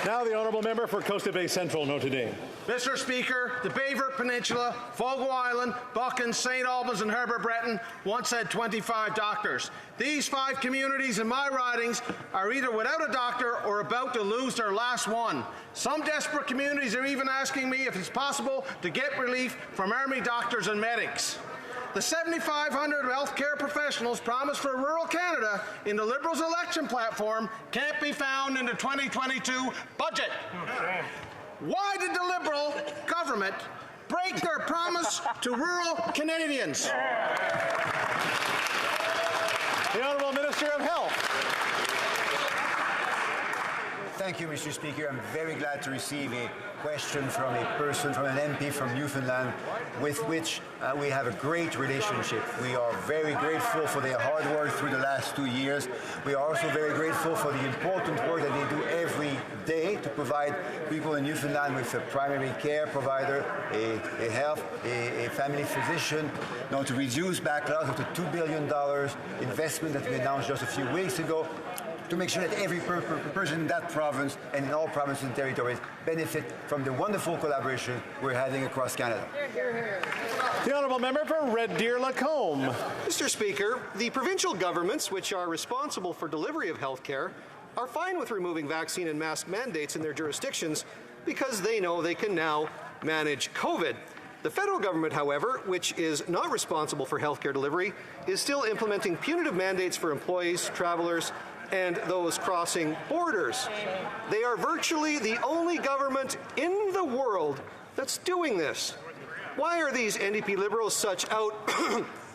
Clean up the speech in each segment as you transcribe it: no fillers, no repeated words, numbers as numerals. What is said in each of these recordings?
Now the honourable member for Coast Bay Central, Notre Dame. Mr. Speaker, the Bayvert Peninsula, Fogo Island, Buchan, St. Albans and Herbert Breton once had 25 doctors. These 5 communities in my ridings are either without a doctor or about to lose their last one. Some desperate communities are even asking me if it's possible to get relief from Army doctors and medics. The 7,500 healthcare professionals promised for rural Canada in the Liberals' election platform can't be found in the 2022 budget. Why did the Liberal government break their promise to rural Canadians? The Honourable Minister of Health. Thank you, Mr. Speaker. I'm very glad to receive a question from a person, from an MP from Newfoundland, with which we have a great relationship. We are very grateful for their hard work through the last 2 years. We are also very grateful for the important work that they do every day to provide people in Newfoundland with a primary care provider, a family physician, to reduce backlogs of the $2 billion investment that we announced just a few weeks ago, to make sure that every person in that province and in all provinces and territories benefit from the wonderful collaboration we're having across Canada. The honourable member for Red Deer Lacombe. Mr. Speaker, the provincial governments, which are responsible for delivery of health care, are fine with removing vaccine and mask mandates in their jurisdictions because they know they can now manage COVID. The federal government, however, which is not responsible for healthcare delivery, is still implementing punitive mandates for employees, travelers, and those crossing borders. They are virtually the only government in the world that's doing this. Why are these NDP Liberals such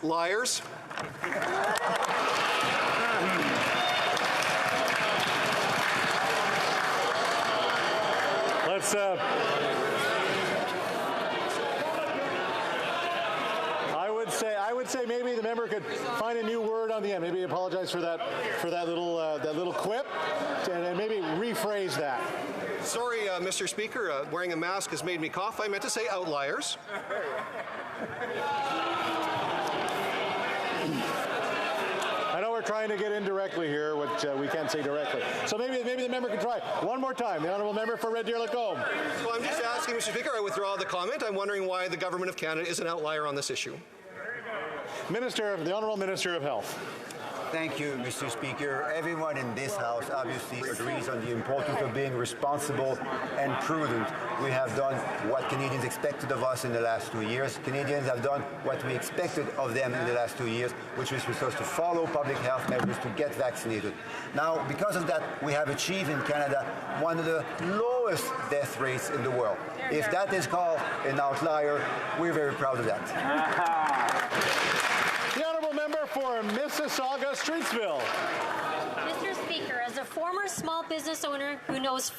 liars? Let's I would say maybe the member could find a new word on the end. Maybe apologize for that little quip, and maybe rephrase that. Sorry, Mr. Speaker, wearing a mask has made me cough. I meant to say outliers. I know we're trying to get in directly here, which we can't say directly. So maybe the member can try one more time. The honourable member for Red Deer Lacombe. Well, I'm just asking, Mr. Speaker, I withdraw the comment. I'm wondering why the Government of Canada is an outlier on this issue. The Honourable Minister of Health. Thank you, Mr. Speaker. Everyone in this House obviously agrees on the importance of being responsible and prudent. We have done what Canadians expected of us in the last 2 years. Canadians have done what we expected of them in the last 2 years, which was supposed to follow public health measures to get vaccinated. Now, because of that, we have achieved in Canada one of the lowest death rates in the world. If that is called an outlier, we're very proud of that. The honourable member for Mississauga-Streetsville. Mr. Speaker, as a former small business owner who knows